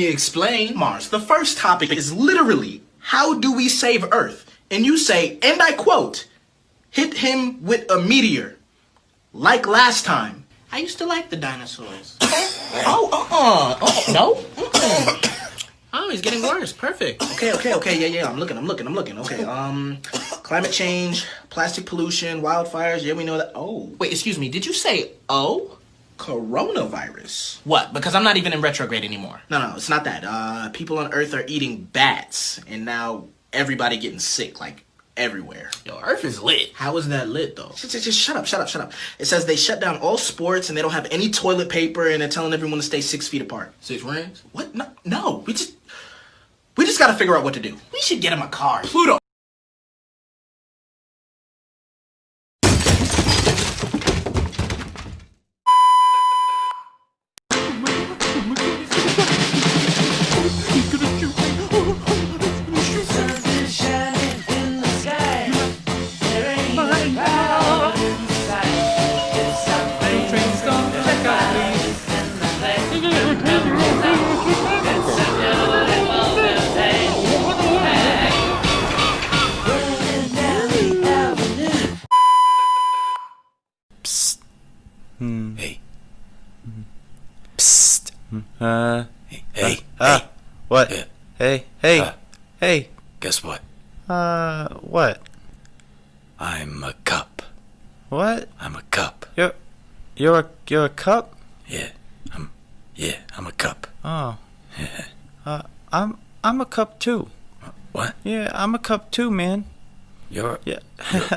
explain. Mars, the first topic is literally, how do we save Earth? And you say, and I quote, hit him with a meteor. Like last time. I used to like the dinosaurs. No? Oh, he's getting worse. Perfect. Okay, yeah, I'm looking. Okay, climate change, plastic pollution, wildfires, yeah, we know that. Oh, Wait, excuse me. Did you say oh? coronavirus. What? Because I'm not even in retrograde anymore. No, it's not that. People on Earth are eating bats, and now everybody getting sick, like, everywhere. Yo, Earth is lit. How is that lit, though? Just shut up. It says they shut down all sports, and they don't have any toilet paper, and they're telling everyone to stay 6 feet apart. 6 rings? What? No, we just gotta figure out what to do. We should get him a car. Pluto! Hey. Psst. Hey. What? Yeah. Hey. Guess what? What? I'm a cup. What? I'm a cup. You're a cup? Yeah. I'm a cup. Oh. I'm a cup too. What? Yeah, I'm a cup too, man. You're Yeah.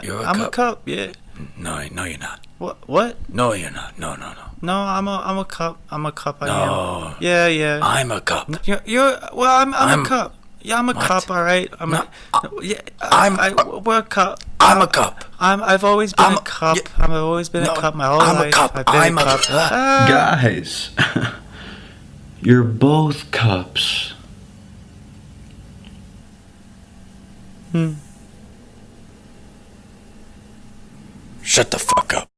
you're a I'm cup. a cup, yeah. No, you're not. What? No, you're not. No. No, I'm a cup. I'm a cup. I No. am. Yeah. I'm a cup. I'm a cup. Yeah, I'm a What? cup. All right. We're a cup. I'm a cup. I've always been I'm a a- cup. yeah. I've always been No, a cup my whole I'm a life. cup. I've been I'm a a- cup. Guys, you're both cups. Shut the fuck up.